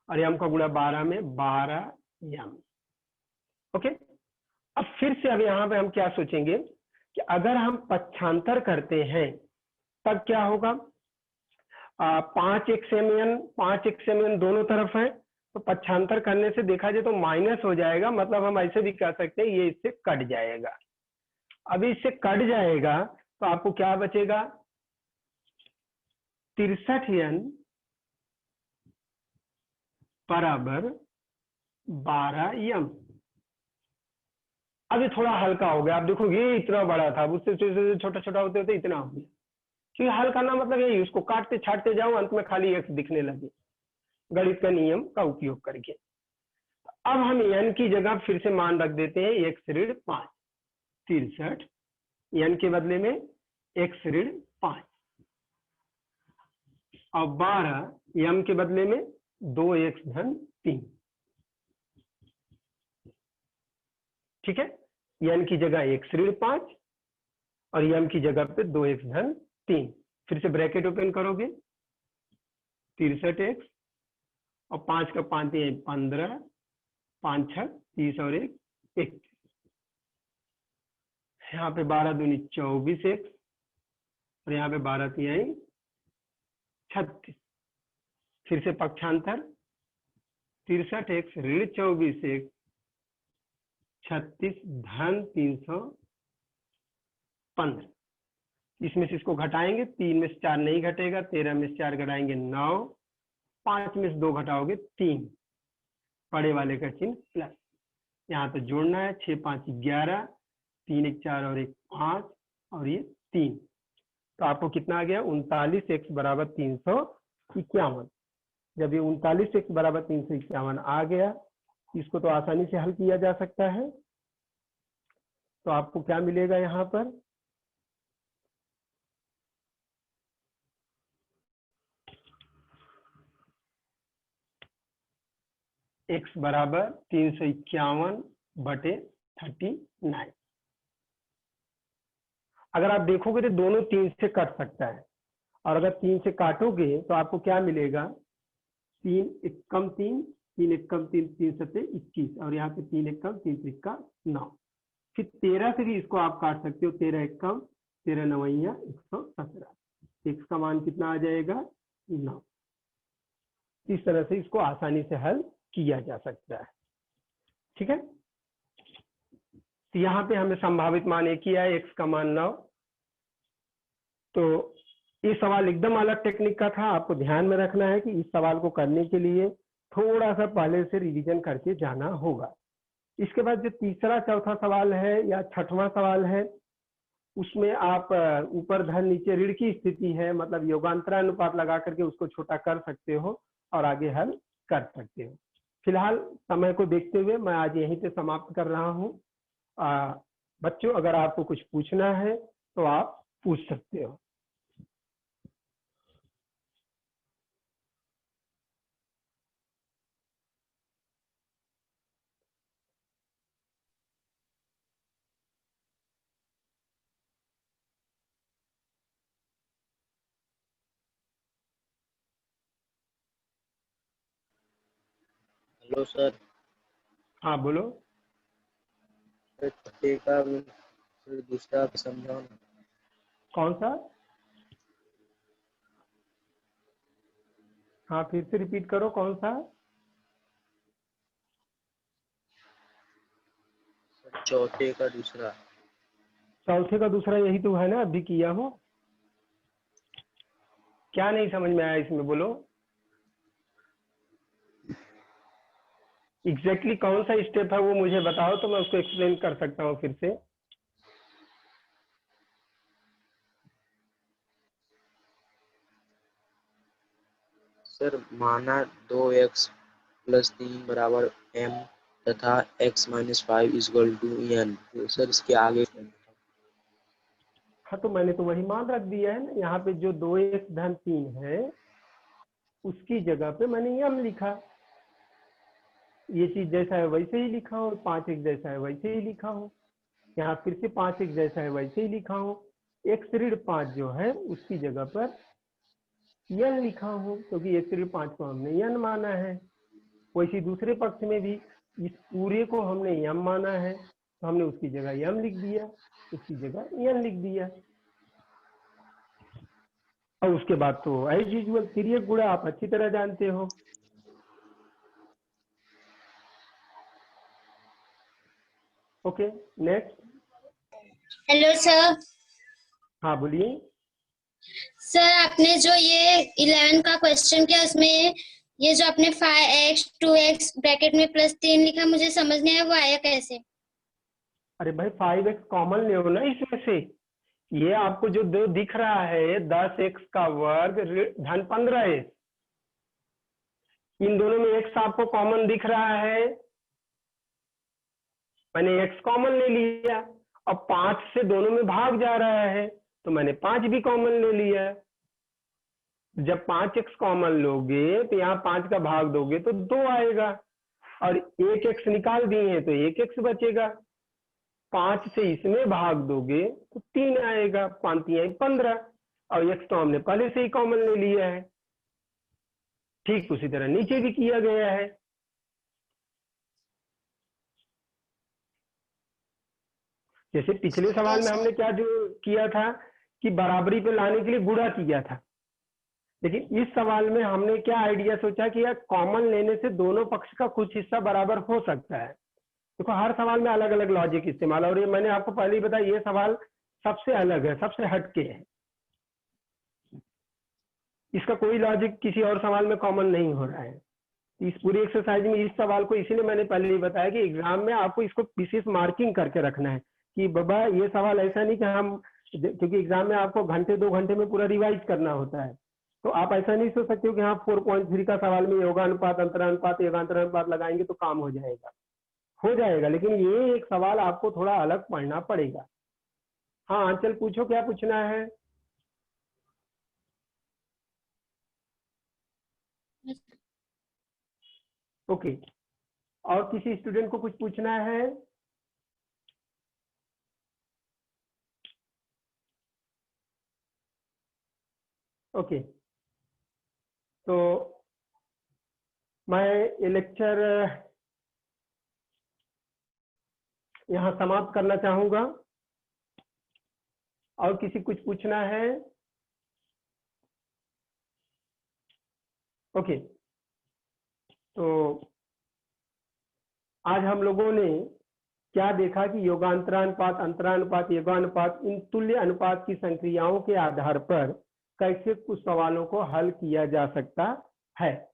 और m का गुणा 12 में 12m। ओके, अब फिर से अब यहाँ पे हम क्या सोचेंगे कि अगर हम पक्षांतर करते हैं तब क्या होगा, 5xmn दोनों तरफ है, तो पक्षांतर करने से देखा जाए तो माइनस हो जाएगा, मतलब हम ऐसे भी कह सकते हैं ये इससे कट जाएगा। अभी इससे कट जाएगा तो आपको क्या बचेगा, 63n बराबर 12m। अभी थोड़ा हल्का हो गया, आप देखो ये इतना बड़ा था, उससे छोटा छोटा होते होते इतना हो गया। क्योंकि हल करना मतलब यही, उसको काटते छाटते जाओ, अंत में खाली x दिखने लगे, गणित का नियम का उपयोग करके। अब हम n की जगह फिर से मान रख देते हैं x ऋण 5, 63 n के बदले में x ऋण 5 और 12 m के बदले में 2x धन 3। ठीक है, n की जगह x ऋण 5 और m की जगह पे 2x धन 3। फिर से ब्रैकेट ओपन करोगे, 63x और 5 का 5 15, 5 6 30 और 1 31। यहाँ पे 12 दूनी 24x और यहाँ पे 12 3 36। फिर से पक्षांतर, 63x ऋण 24x 36 धन 315। इसमें से इसको घटाएंगे, 3 में से 4 नहीं घटेगा, 13 में से 4 घटाएंगे 9, 5 में से 2 घटाओगे 3, बड़े वाले का चिन्ह प्लस। यहाँ पे जोड़ना है, 6 5 11, 3 1 4 और 1 5 और ये 3, तो आपको कितना आ गया, 39x बराबर 351। जब ये 39x बराबर 351 आ गया, इसको तो आसानी से हल किया जा सकता है। तो आपको क्या मिलेगा यहाँ पर, x बराबर 351/39। अगर आप देखोगे तो दोनों 3 से कट सकता है, और अगर 3 से काटोगे तो आपको क्या मिलेगा, 3 एकम 3, 3 एकम 3, 3 सत्ते 21, और यहाँ पे 3 एकम 3 त्रिका 9। फिर 13 से भी इसको आप काट सकते हो, 13 एकम 13 नवैया 117, x का मान कितना आ जाएगा, 9। इस तरह से इसको आसानी से हल किया जा सकता है। ठीक है, तो यहाँ पे हमें संभावित मान एक ही है, x का मान 9। तो ये सवाल एकदम अलग टेक्निक का था, आपको ध्यान में रखना है कि इस सवाल को करने के लिए थोड़ा सा पहले से रिवीजन करके जाना होगा। इसके बाद जो तीसरा चौथा सवाल है या छठवां सवाल है, उसमें आप ऊपर धन नीचे ऋण की स्थिति है, मतलब योगांतरानुपात लगा करके उसको छोटा कर सकते हो और आगे हल कर सकते हो। फिलहाल समय को देखते हुए मैं आज यहीं पे समाप्त कर रहा हूँ। बच्चों, अगर आपको कुछ पूछना है तो आप पूछ सकते हो। Hello sir. हाँ बोलो। छठे का फिर दूसरा समझाओ ना। कौन सा? हाँ फिर से रिपीट करो, कौन सा? चौथे का दूसरा। चौथे का दूसरा यही तो है ना, अभी किया हो। क्या नहीं समझ में आया इसमें, बोलो। एग्जैक्टली कौन सा स्टेप है वो मुझे बताओ, तो मैं उसको एक्सप्लेन कर सकता हूँ फिर से। सर माना 2x + 3 = m तथा x - 5 = n। तो सर इसके आगे हाँ तो मैंने तो वही मान रख दिया है ना, यहाँ पे जो 2x धन 3 है उसकी जगह पे मैंने यम लिखा। ये चीज जैसा है वैसे ही लिखा हो, 5x जैसा है वैसे ही लिखा हो, यहाँ फिर से 5x जैसा है वैसे ही लिखा हो। x ऋण 5 जो है उसकी जगह पर यन लिखा हो, क्योंकि x ऋण 5 को हमने यन माना है। वैसे दूसरे पक्ष में भी इस पूरे को हमने यम माना है, तो हमने उसकी जगह यम लिख दिया, उसकी जगह यन लिख दिया। और उसके बाद तो एज यूजुअल तिर्यक गुणा आप अच्छी तरह जानते हो। Okay next. Hello sir. हाँ बोलिए। सर आपने जो ये 11 का क्वेश्चन किया उसमें ये जो आपने 5x 2x ब्रैकेट में +3 लिखा, मुझे समझ नहीं आया वो आया कैसे। अरे भाई 5x कॉमन ले ना इसमें से। ये आपको जो दो दिख रहा है 10x का वर्ग धन 15x, इन दोनों में x आपको कॉमन दिख रहा है, मैंने x कॉमन ले लिया। अब 5 से दोनों में भाग जा रहा है तो मैंने 5 भी कॉमन ले लिया। जब 5x कॉमन लोगे तो यहाँ 5 का भाग दोगे तो 2 आएगा, और 1x निकाल दिए तो 1x बचेगा। 5 से इसमें भाग दोगे तो 3 आएगा, 5 3 15, और x तो हमने पहले से ही कॉमन ले लिया है। ठीक उसी तरह नीचे भी किया गया है। जैसे पिछले सवाल में हमने क्या जो किया था कि बराबरी पे लाने के लिए गुणा किया था, लेकिन इस सवाल में हमने क्या आइडिया सोचा कि यार कॉमन लेने से दोनों पक्ष का कुछ हिस्सा बराबर हो सकता है। देखो हर सवाल में अलग अलग लॉजिक इस्तेमाल, और ये मैंने आपको पहले ही बताया, ये सवाल सबसे अलग है, सबसे हटके है। इसका कोई लॉजिक किसी और सवाल में कॉमन नहीं हो रहा है। इस पूरी एक्सरसाइज में इस सवाल को इसीलिए मैंने पहले ही बताया कि एग्जाम में आपको इसको विशेष मार्किंग करके रखना है कि बाबा ये सवाल ऐसा नहीं कि हम, क्योंकि एग्जाम में आपको घंटे 2 घंटे में पूरा रिवाइज करना होता है, तो आप ऐसा नहीं सोच सकते हो कि हाँ 4.3 का सवाल में योगानुपात अंतरानुपात योगांतरानुपात लगाएंगे तो काम हो जाएगा, लेकिन ये एक सवाल आपको थोड़ा अलग पढ़ना पड़ेगा। हाँ आंचल पूछो, क्या पूछना है। ओके और किसी स्टूडेंट को कुछ पूछना है? ओके, तो मैं ये लेक्चर यहाँ समाप्त करना चाहूंगा। और किसी कुछ पूछना है? ओके, तो आज हम लोगों ने क्या देखा कि योगांतरानुपात, अंतरानुपात, योगानुपात, इन तुल्य अनुपात की संक्रियाओं के आधार पर कैसे कुछ सवालों को हल किया जा सकता है।